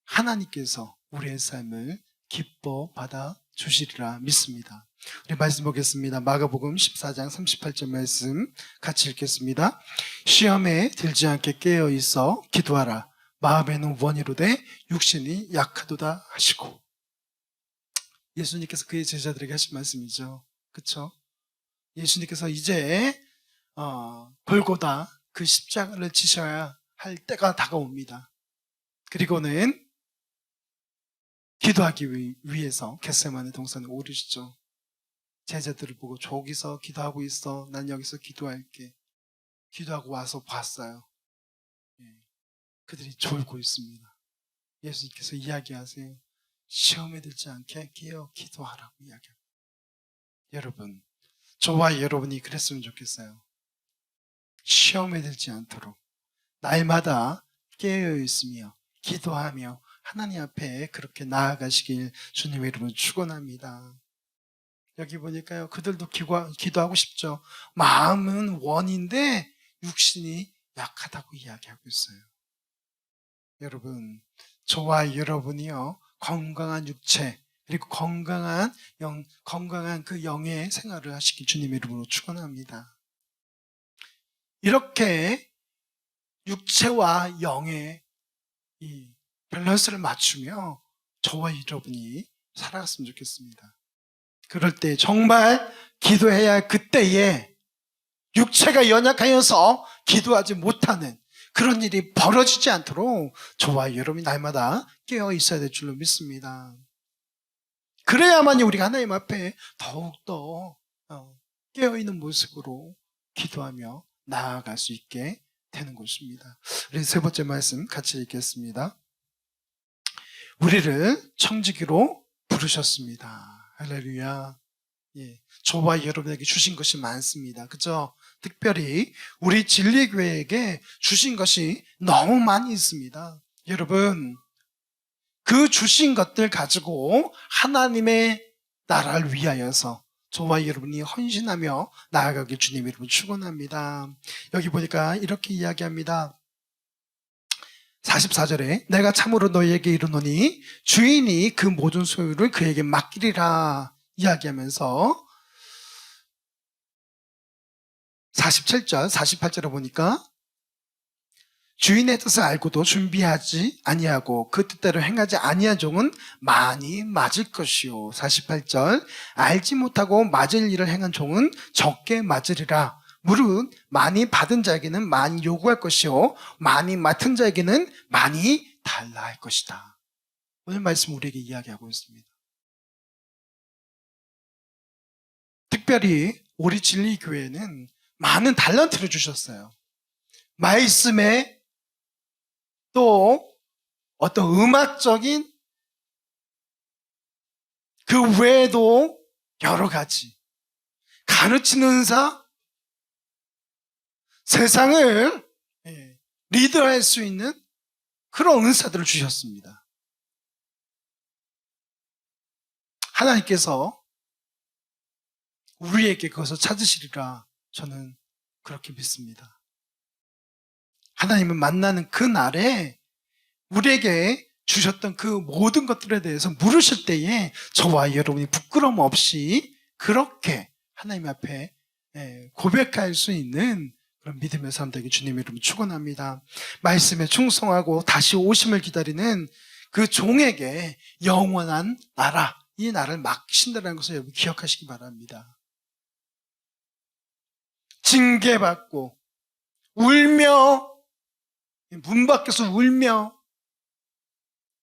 하나님께서 우리의 삶을 기뻐 받아 주시리라 믿습니다. 우리 말씀 보겠습니다. 마가복음 14장 38절 말씀 같이 읽겠습니다. 시험에 들지 않게 깨어 있어 기도하라. 마음에는 원이로되 육신이 약하도다 하시고. 예수님께서 그의 제자들에게 하신 말씀이죠. 그렇죠? 예수님께서 이제 골고다 그 십자가를 지셔야 할 때가 다가옵니다. 그리고는 기도하기 위해서 겟세마네 동산에 오르시죠. 제자들을 보고 저기서 기도하고 있어. 난 여기서 기도할게. 기도하고 와서 봤어요. 예, 그들이 졸고 있습니다. 예수님께서 이야기하세요. 시험에 들지 않게 깨어 기도하라고 이야기합니다. 여러분, 저와 여러분이 그랬으면 좋겠어요. 시험에 들지 않도록 날마다 깨어 있으며 기도하며 하나님 앞에 그렇게 나아가시길 주님의 이름으로 축원합니다. 여기 보니까요, 그들도 기도하고 싶죠. 마음은 원인데 육신이 약하다고 이야기하고 있어요. 여러분, 저와 여러분이요, 건강한 육체 그리고 건강한 그 영의 생활을 하시길 주님의 이름으로 축원합니다. 이렇게 육체와 영의 이 밸런스를 맞추며 저와 여러분이 살아갔으면 좋겠습니다. 그럴 때 정말 기도해야 할 그때에 육체가 연약하여서 기도하지 못하는 그런 일이 벌어지지 않도록 저와 여러분이 날마다 깨어 있어야 될 줄로 믿습니다. 그래야만이 우리가 하나님 앞에 더욱더 깨어있는 모습으로 기도하며 나아갈 수 있게 되는 것입니다. 우리 세 번째 말씀 같이 읽겠습니다. 우리를 청지기로 부르셨습니다. 할렐루야. 예, 저와 여러분에게 주신 것이 많습니다. 그죠? 특별히 우리 진리교회에게 주신 것이 너무 많이 있습니다. 여러분, 그 주신 것들 가지고 하나님의 나라를 위하여서 저와 여러분이 헌신하며 나아가길 주님의 이름으로 축원합니다. 여기 보니까 이렇게 이야기합니다. 44절에 내가 참으로 너희에게 이르노니 주인이 그 모든 소유를 그에게 맡기리라 이야기하면서 47절, 48절에 보니까 주인의 뜻을 알고도 준비하지 아니하고 그 뜻대로 행하지 아니한 종은 많이 맞을 것이요. 48절 알지 못하고 맞을 일을 행한 종은 적게 맞으리라. 무릇 많이 받은 자에게는 많이 요구할 것이요 많이 맡은 자에게는 많이 달라 할 것이다. 오늘 말씀 우리에게 이야기하고 있습니다. 특별히 우리 진리교회는 많은 달란트를 주셨어요. 말씀에 또 어떤 음악적인 그 외에도 여러 가지 가르치는 은사, 세상을 리드할 수 있는 그런 은사들을 주셨습니다. 하나님께서 우리에게 그것을 찾으시리라 저는 그렇게 믿습니다. 하나님을 만나는 그 날에 우리에게 주셨던 그 모든 것들에 대해서 물으실 때에 저와 여러분이 부끄러움 없이 그렇게 하나님 앞에 고백할 수 있는 그런 믿음의 사람 되게 주님의 이름으로 축원합니다. 말씀에 충성하고 다시 오심을 기다리는 그 종에게 영원한 나라, 이 나라를 맡기신다는 것을 여러분 기억하시기 바랍니다. 징계받고 울며 문 밖에서 울며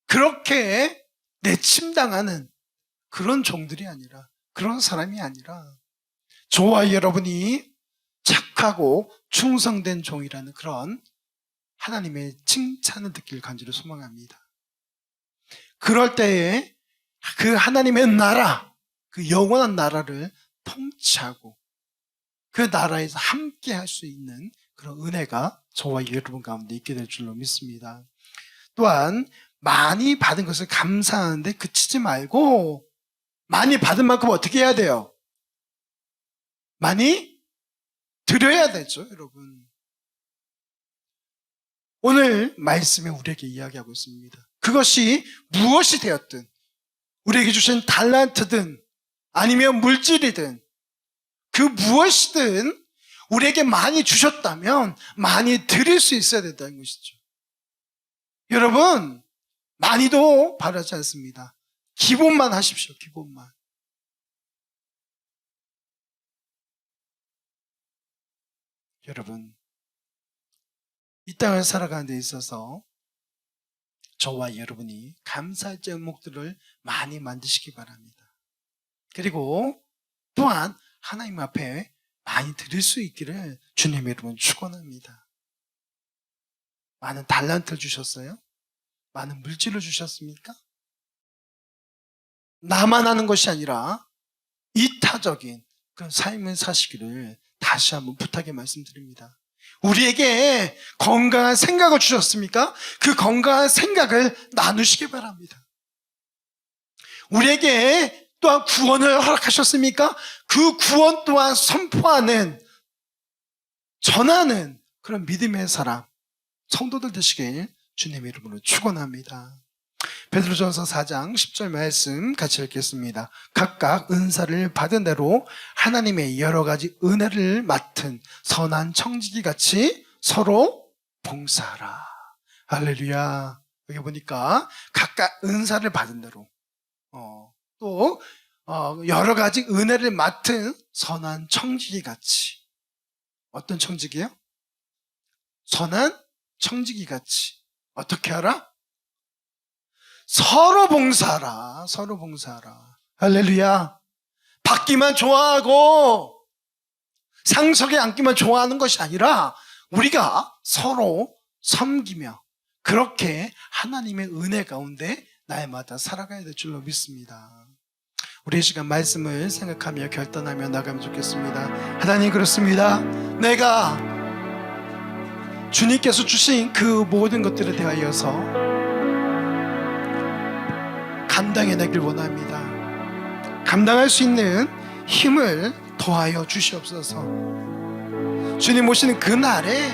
그렇게 내침당하는 그런 종들이 아니라, 그런 사람이 아니라 저와 여러분이 착하고 충성된 종이라는 그런 하나님의 칭찬을 듣기를 간절히 소망합니다. 그럴 때에 그 하나님의 나라, 그 영원한 나라를 통치하고 그 나라에서 함께 할 수 있는 그런 은혜가 저와 여러분 가운데 있게 될 줄로 믿습니다. 또한 많이 받은 것을 감사하는데 그치지 말고 많이 받은 만큼 어떻게 해야 돼요? 많이 드려야 되죠, 여러분. 오늘 말씀에 우리에게 이야기하고 있습니다. 그것이 무엇이 되었든 우리에게 주신 달란트든 아니면 물질이든 그 무엇이든 우리에게 많이 주셨다면 많이 드릴 수 있어야 된다는 것이죠. 여러분, 많이도 바라지 않습니다. 기본만 하십시오, 기본만. 여러분, 이 땅을 살아가는 데 있어서 저와 여러분이 감사할 제목들을 많이 만드시기 바랍니다. 그리고 또한 하나님 앞에 많이 드릴 수 있기를 주님의 이름으로 축원합니다. 많은 달란트를 주셨어요? 많은 물질을 주셨습니까? 나만 하는 것이 아니라 이타적인 그런 삶을 사시기를 다시 한번 부탁의 말씀드립니다. 우리에게 건강한 생각을 주셨습니까? 그 건강한 생각을 나누시기 바랍니다. 우리에게 또한 구원을 허락하셨습니까? 그 구원 또한 선포하는, 전하는 그런 믿음의 사람, 성도들 되시길 주님의 이름으로 축원합니다. 베드로전서 4장 10절 말씀 같이 읽겠습니다. 각각 은사를 받은 대로 하나님의 여러 가지 은혜를 맡은 선한 청지기 같이 서로 봉사하라. 할렐루야. 여기 보니까 각각 은사를 받은 대로 또 여러 가지 은혜를 맡은 선한 청지기 같이. 어떤 청지기요? 선한 청지기 같이. 어떻게 하라? 서로 봉사하라. 서로 봉사하라. 할렐루야. 받기만 좋아하고 상석에 앉기만 좋아하는 것이 아니라 우리가 서로 섬기며 그렇게 하나님의 은혜 가운데 날마다 살아가야 될 줄로 믿습니다. 우리 이 시간 말씀을 생각하며 결단하며 나가면 좋겠습니다. 하나님, 그렇습니다. 내가 주님께서 주신 그 모든 것들에 대하여서 감당해내길 원합니다. 감당할 수 있는 힘을 더하여 주시옵소서. 주님 오시는 그날에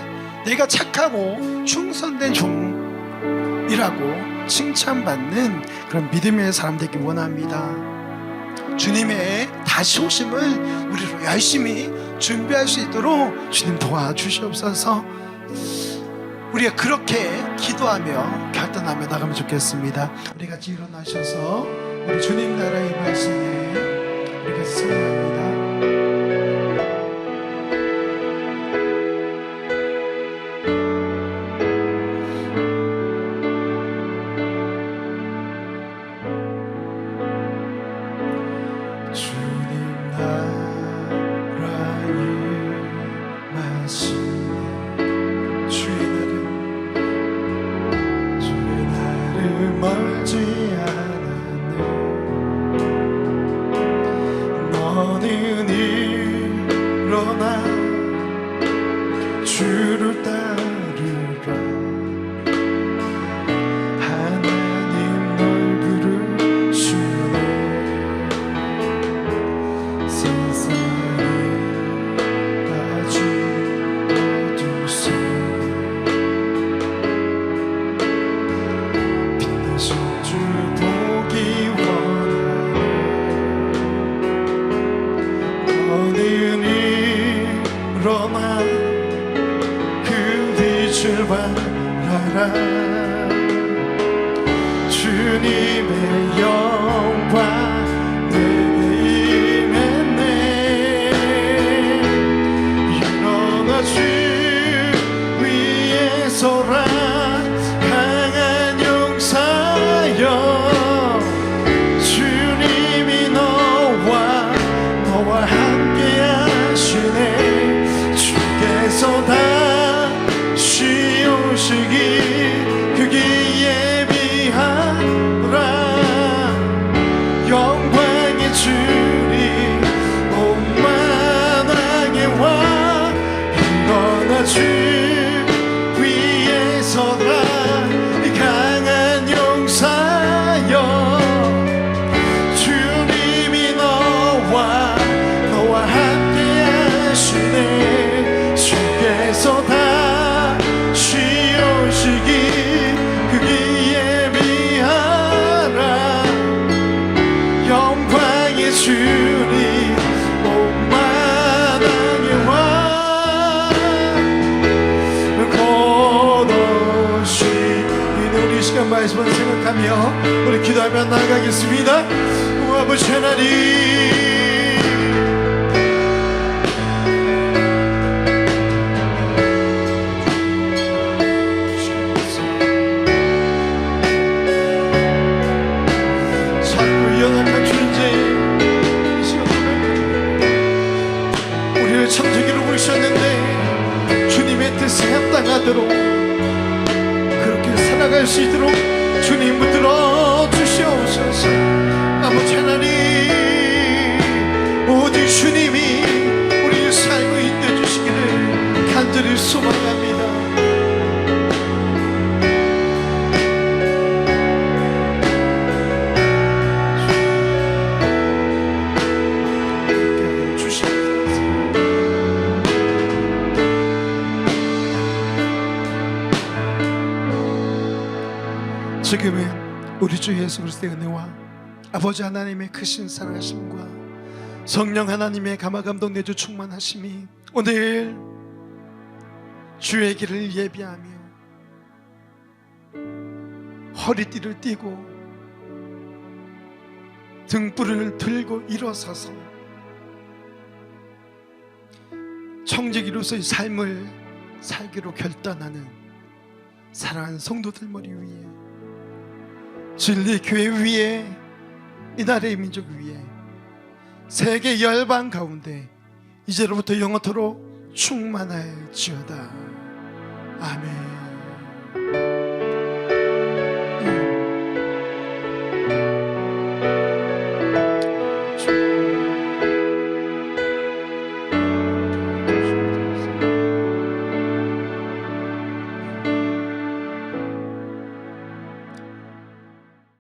내가 착하고 충성된 종이라고 칭찬받는 그런 믿음의 사람 되길 원합니다. 주님의 다시 오심을 우리로 열심히 준비할 수 있도록 주님 도와주시옵소서. 우리가 그렇게 기도하며 결단하며 나가면 좋겠습니다. 우리 같이 일어나셔서 우리 주님 나라의 말씀에 우리 같이 찬양합니다. 주님 나라의 말씀 멀지 않았네. 너는 일어나 주를 따르라. 하나님 널 부르시네. 세상에 빠진 어둠 속에 주 보기 원하네. 너는 일어나 그 빛을 발하라. 주님의 영광 내게 임했네. 일어나 주 위에 서라. 주님이 너와 함께 하시네. 주께서 다시 오시기 그기 예비하라. 영광의 주님 온만하게 와. 일어나 주 위에 서라. 강한 용사여. 주님이 너와 함께 하시네. 주께서 다시 오시기 그기 예비하라. 영광의 주님 온만하게 와. 곧 오시는 우리 시간 말씀을 생각하며 우리 기도하며 나가겠습니다. 오 아버지 하나님, 자꾸 연약한 존재 이 시간 충만하도록 그렇게 살아갈 수 있도록 주님 붙들어 주시옵소서. 아버지 하나님, 오직 주님이 우리 삶을 인도해 주시기를 간절히 소망합니다. 지금은 우리 주 예수 그리스도의 은혜와 아버지 하나님의 크신 사랑하심과 성령 하나님의 감화감동 내주 충만하심이 오늘 주의 길을 예비하며 허리띠를 띠고 등불을 들고 일어서서 청지기로서의 삶을 살기로 결단하는 사랑하는 성도들 머리 위에, 진리 교회 위에, 이 나라의 민족 위에, 세계 열방 가운데 이제로부터 영원토록 충만할지어다. 아멘.